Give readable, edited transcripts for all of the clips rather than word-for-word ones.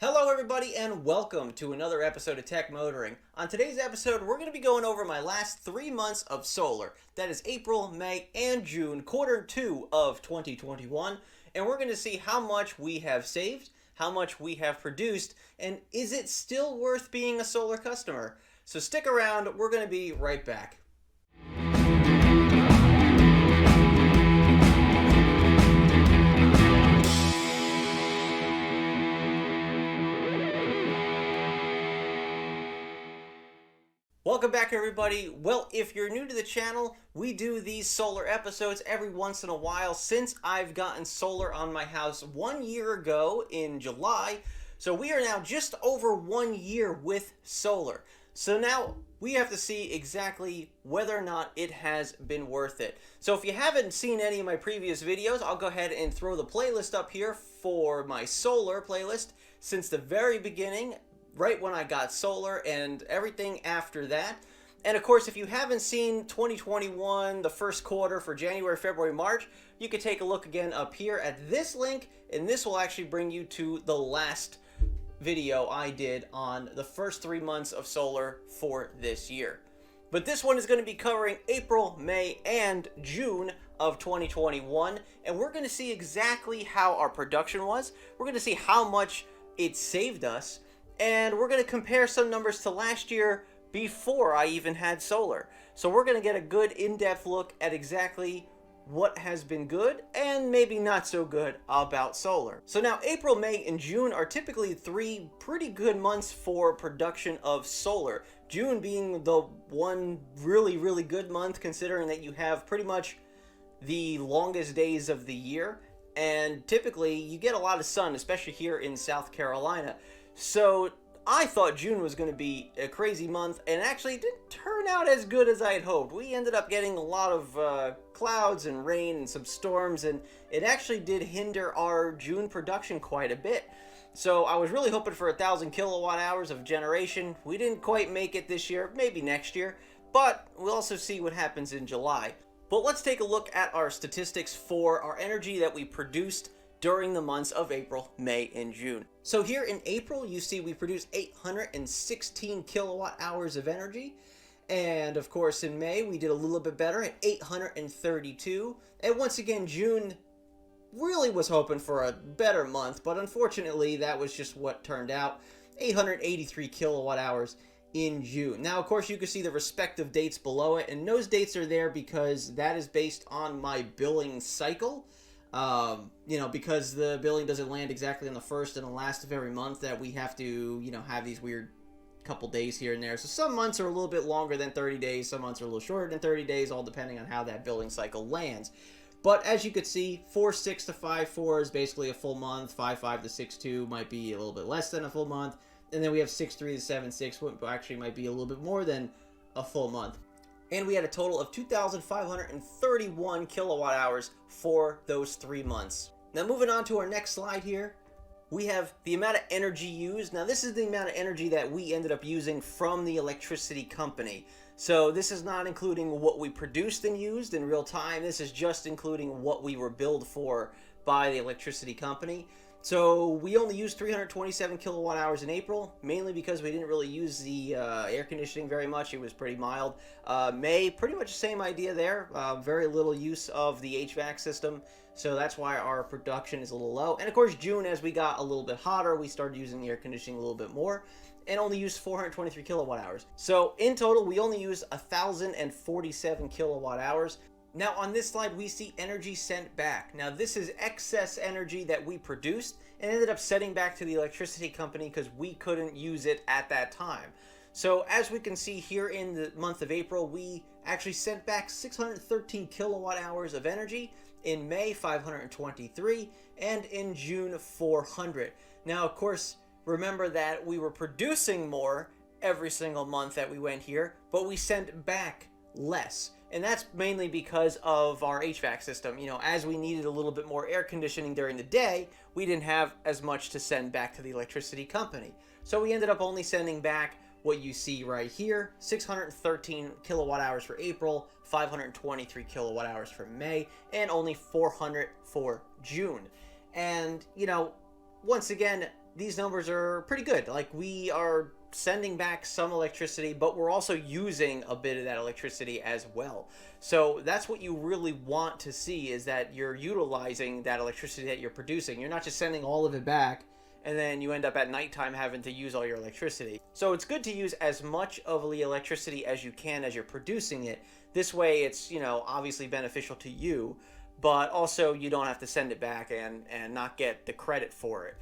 Hello everybody and welcome to another episode of Tech Motoring. On today's episode, we're going to be going over my last 3 months of solar. That is April, May, and June, quarter 2 of 2021. And we're going to see how much we have saved, how much we have produced, and is it still worth being a solar customer? So stick around, we're going to be right back. Welcome back everybody. Well, if you're new to the channel, we do these solar episodes every once in a while since I've gotten solar on my house 1 year ago in July. So we are now just over 1 year with solar. So now we have to see exactly whether or not it has been worth it. So if you haven't seen any of my previous videos, I'll go ahead and throw the playlist up here for my solar playlist since the very beginning, right when I got solar and everything after that. And of course, if you haven't seen 2021, the first quarter for January, February, March, you can take a look again up here at this link, and this will actually bring you to the last video I did on the first 3 months of solar for this year. But this one is going to be covering April, May, and June of 2021, and we're going to see exactly how our production was. We're going to see how much it saved us, and we're going to compare some numbers to last year before I even had solar. So we're going to get a good in-depth look at exactly what has been good and maybe not so good about solar. So now April, May, and June are typically 3 pretty good months for production of solar. June being the one really good month, considering that you have pretty much the longest days of the year, and typically you get a lot of sun, especially here in South Carolina. So I thought June was going to be a crazy month, and actually it didn't turn out as good as I had hoped. We ended up getting a lot of clouds and rain and some storms, and it actually did hinder our June production quite a bit. So I was really hoping for 1,000 kilowatt hours of generation. We didn't quite make it this year, maybe next year, but we'll also see what happens in July. But let's take a look at our statistics for our energy that we produced during the months of April, May, and June. So here in April, you see we produced 816 kilowatt hours of energy. And of course in May, we did a little bit better at 832. And once again, June really was hoping for a better month, but unfortunately that was just what turned out. 883 kilowatt hours in June. Now, of course, you can see the respective dates below it, and those dates are there because that is based on my billing cycle. Because the billing doesn't land exactly on the first and the last of every month, that we have to, have these weird couple days here and there. So some months are a little bit longer than 30 days, some months are a little shorter than 30 days, all depending on how that billing cycle lands. But as you could see, 4.6 to 5.4 is basically a full month, 5.5 to 6.2 might be a little bit less than a full month, and then we have 6.3 to 7.6, which actually might be a little bit more than a full month. And we had a total of 2,531 kilowatt hours for those 3 months. Now moving on to our next slide here, we have the amount of energy used. Now this is the amount of energy that we ended up using from the electricity company. So this is not including what we produced and used in real time. This is just including what we were billed for by the electricity company. So we only used 327 kilowatt hours in April, mainly because we didn't really use the air conditioning very much. It was pretty mild. May, pretty much the same idea there. Very little use of the HVAC system, so that's why our production is a little low. And of course, June, as we got a little bit hotter, we started using the air conditioning a little bit more and only used 423 kilowatt hours. So in total, we only used 1,047 kilowatt hours. Now on this slide, we see energy sent back. Now this is excess energy that we produced and ended up sending back to the electricity company because we couldn't use it at that time. So as we can see here in the month of April, we actually sent back 613 kilowatt hours of energy. In May, 523, and in June, 400. Now, of course, remember that we were producing more every single month that we went here, but we sent back less. And that's mainly because of our HVAC system. As we needed a little bit more air conditioning during the day, we didn't have as much to send back to the electricity company. So we ended up only sending back what you see right here, 613 kilowatt hours for April, 523 kilowatt hours for May, and only 400 for June. And, once again, these numbers are pretty good. Like, we are sending back some electricity, but we're also using a bit of that electricity as well. So that's what you really want to see, is that you're utilizing that electricity that you're producing. You're not just sending all of it back and then you end up at nighttime having to use all your electricity. So it's good to use as much of the electricity as you can as you're producing it. This way it's, you know, obviously beneficial to you, but also you don't have to send it back and not get the credit for it.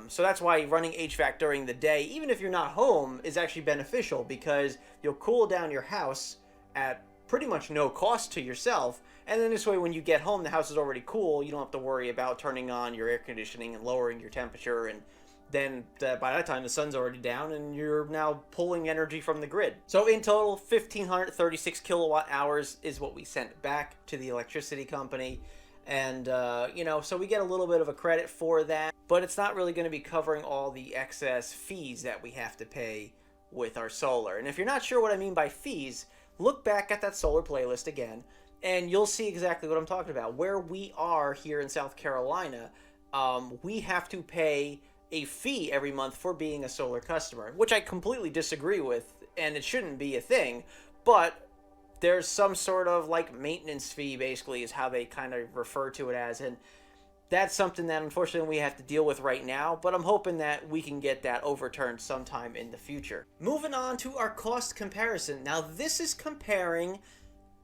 So that's why running HVAC during the day, even if you're not home, is actually beneficial, because you'll cool down your house at pretty much no cost to yourself. And then this way, when you get home, the house is already cool. You don't have to worry about turning on your air conditioning and lowering your temperature. And then by that time, the sun's already down and you're now pulling energy from the grid. So in total, 1,536 kilowatt hours is what we sent back to the electricity company. And, you know, so we get a little bit of a credit for that, but it's not really going to be covering all the excess fees that we have to pay with our solar. And if you're not sure what I mean by fees, look back at that solar playlist again, and you'll see exactly what I'm talking about. Where we are here in South Carolina, we have to pay a fee every month for being a solar customer, which I completely disagree with, and it shouldn't be a thing, but there's some sort of like maintenance fee, basically, is how they kind of refer to it as, and that's something that unfortunately we have to deal with right now, but I'm hoping that we can get that overturned sometime in the future. Moving on to our cost comparison. Now this is comparing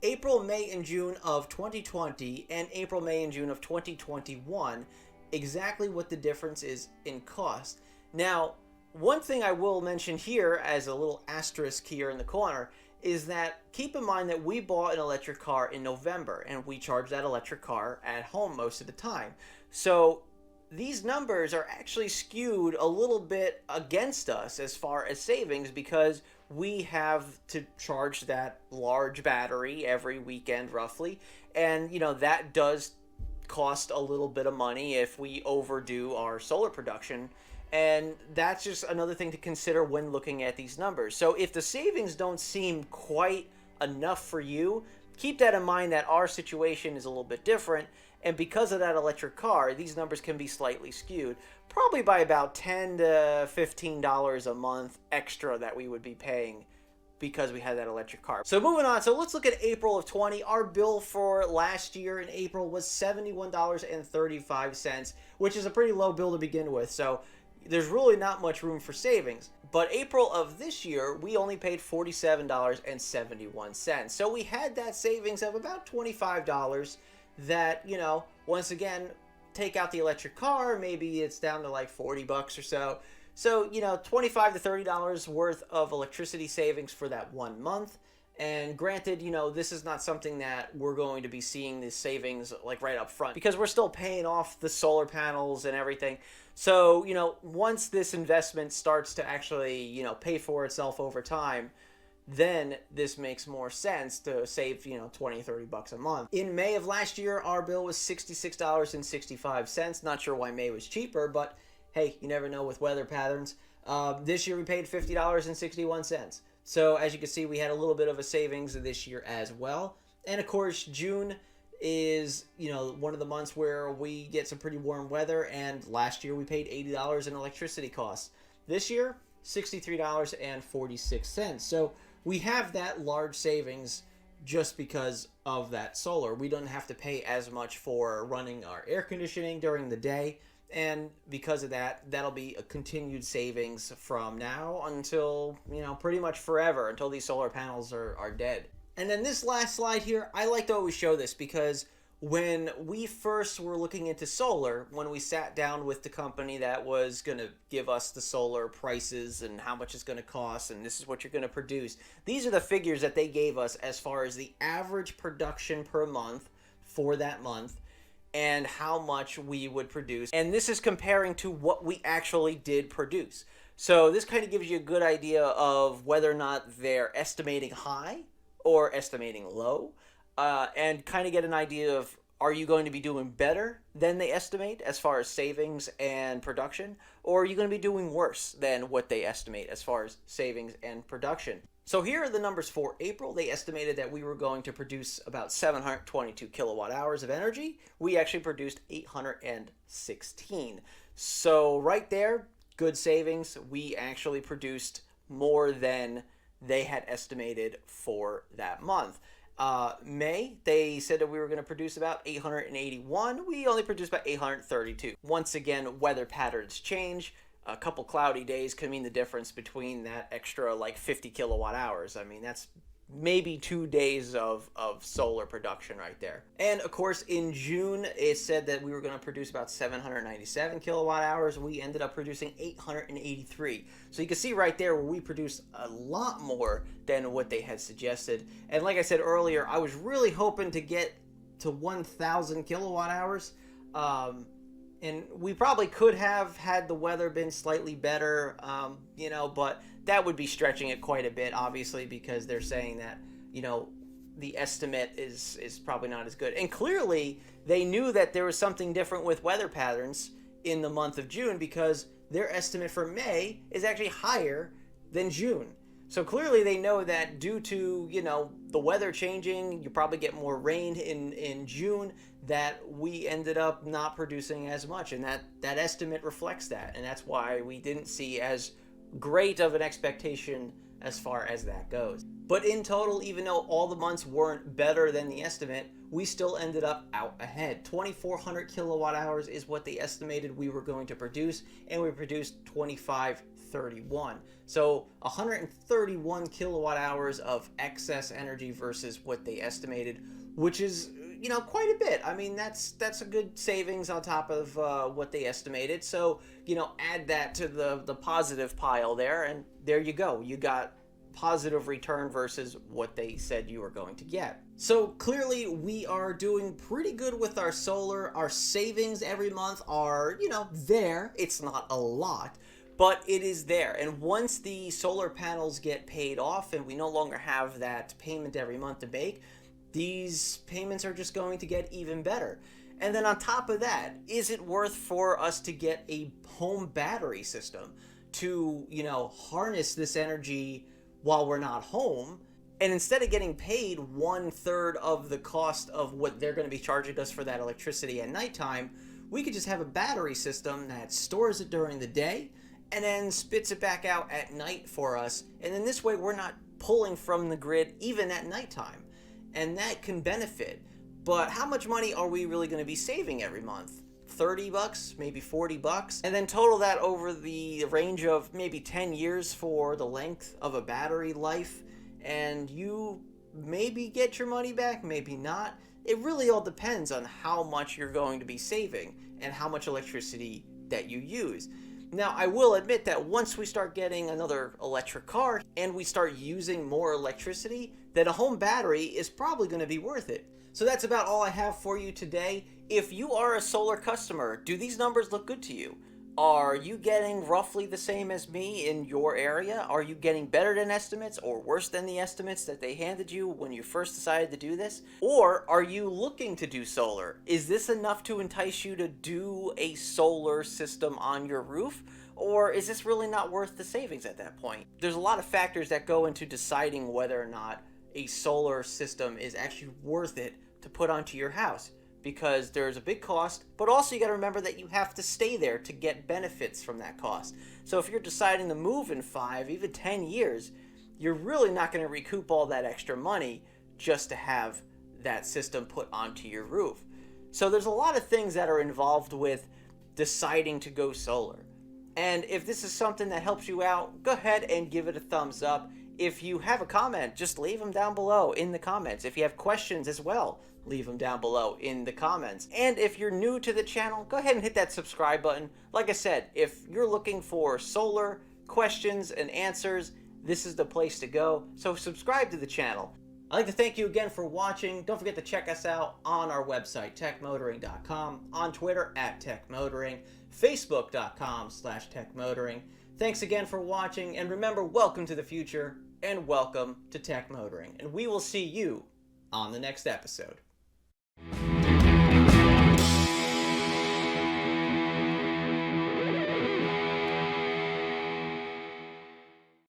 April, May, and June of 2020 and April, May, and June of 2021, exactly what the difference is in cost. Now, one thing I will mention here as a little asterisk here in the corner is that keep in mind that we bought an electric car in November, and we charge that electric car at home most of the time. So these numbers are actually skewed a little bit against us as far as savings, because we have to charge that large battery every weekend roughly, and you know that does cost a little bit of money if we overdo our solar production. And that's just another thing to consider when looking at these numbers. So if the savings don't seem quite enough for you, keep that in mind, that our situation is a little bit different. And because of that electric car, these numbers can be slightly skewed, probably by about $10 to $15 a month extra that we would be paying because we had that electric car. So moving on, so let's look at April of 20. Our bill for last year in April was $71.35, which is a pretty low bill to begin with. So there's really not much room for savings. But April of this year, we only paid $47.71. So we had that savings of about $25 that, you know, once again, take out the electric car, maybe it's down to like 40 bucks or so. So, you know, $25 to $30 worth of electricity savings for that 1 month. And granted, you know, this is not something that we're going to be seeing the savings like right up front, because we're still paying off the solar panels and everything. So, you know, once this investment starts to actually, you know, pay for itself over time, then this makes more sense to save, you know, 20, 30 bucks a month. In May of last year, our bill was $66.65. Not sure why May was cheaper, but hey, you never know with weather patterns. This year we paid $50.61. So as you can see, we had a little bit of a savings this year as well. And of course, June is, you know, one of the months where we get some pretty warm weather, and last year we paid $80 in electricity costs. This year, $63.46. So we have that large savings just because of that solar. We don't have to pay as much for running our air conditioning during the day. And because of that, that'll be a continued savings from now until, you know, pretty much forever, until these solar panels are dead. And then this last slide here, I like to always show this because when we first were looking into solar, when we sat down with the company that was going to give us the solar prices and how much it's going to cost, and this is what you're going to produce, these are the figures that they gave us as far as the average production per month for that month, and how much we would produce. And this is comparing to what we actually did produce. So this kind of gives you a good idea of whether or not they're estimating high or estimating low, and kind of get an idea of, are you going to be doing better than they estimate as far as savings and production, or are you going to be doing worse than what they estimate as far as savings and production? So here are the numbers for April. They estimated that we were going to produce about 722 kilowatt hours of energy. We actually produced 816. So right there, good savings. We actually produced more than they had estimated for that month. May, they said that we were going to produce about 881. We only produced about 832. Once again, weather patterns change. A couple cloudy days can mean the difference between that extra like 50 kilowatt hours. I mean, that's maybe 2 days of solar production right there. And of course, in June, it said that we were going to produce about 797 kilowatt hours. We ended up producing 883. So you can see right there where we produced a lot more than what they had suggested. And like I said earlier, I was really hoping to get to 1,000 kilowatt hours. And we probably could have had the weather been slightly better, but that would be stretching it quite a bit, obviously, because they're saying that, the estimate is probably not as good. And clearly, they knew that there was something different with weather patterns in the month of June, because their estimate for May is actually higher than June. So clearly they know that due to, the weather changing, you probably get more rain in June, that we ended up not producing as much. And that estimate reflects that. And that's why we didn't see as great of an expectation as far as that goes. But in total, even though all the months weren't better than the estimate, we still ended up out ahead. 2,400 kilowatt hours is what they estimated we were going to produce, and we produced 2,531. So 131 kilowatt hours of excess energy versus what they estimated, which is, quite a bit. I mean, that's a good savings on top of what they estimated. So, add that to the positive pile there, and there you go. You got positive return versus what they said you were going to get. So clearly we are doing pretty good with our solar. Our savings every month are, there. It's not a lot, but it is there. And once the solar panels get paid off and we no longer have that payment every month to make, these payments are just going to get even better. And then on top of that, is it worth for us to get a home battery system to, harness this energy while we're not home? And instead of getting paid 1/3 of the cost of what they're going to be charging us for that electricity at nighttime, we could just have a battery system that stores it during the day and then spits it back out at night for us. And then this way we're not pulling from the grid even at nighttime. And that can benefit. But how much money are we really going to be saving every month? $30, maybe $40, and then total that over the range of maybe 10 years for the length of a battery life, and you maybe get your money back, maybe not. It really all depends on how much you're going to be saving and how much electricity that you use. Now, I will admit that once we start getting another electric car and we start using more electricity, then a home battery is probably going to be worth it. So that's about all I have for you today. If you are a solar customer, do these numbers look good to you? Are you getting roughly the same as me in your area? Are you getting better than estimates or worse than the estimates that they handed you when you first decided to do this? Or are you looking to do solar? Is this enough to entice you to do a solar system on your roof? Or is this really not worth the savings at that point? There's a lot of factors that go into deciding whether or not a solar system is actually worth it to put onto your house, because there's a big cost, but also you got to remember that you have to stay there to get benefits from that cost. So if you're deciding to move in 5, even 10 years, you're really not going to recoup all that extra money just to have that system put onto your roof. So there's a lot of things that are involved with deciding to go solar. And if this is something that helps you out, go ahead and give it a thumbs up. If you have a comment, just leave them down below in the comments. If you have questions as well, leave them down below in the comments. And if you're new to the channel, go ahead and hit that subscribe button. Like I said, if you're looking for solar questions and answers, this is the place to go. So subscribe to the channel. I'd like to thank you again for watching. Don't forget to check us out on our website, techmotoring.com, on Twitter @techmotoring, facebook.com/techmotoring. Thanks again for watching, and remember, welcome to the future, and welcome to Tech Motoring. And we will see you on the next episode.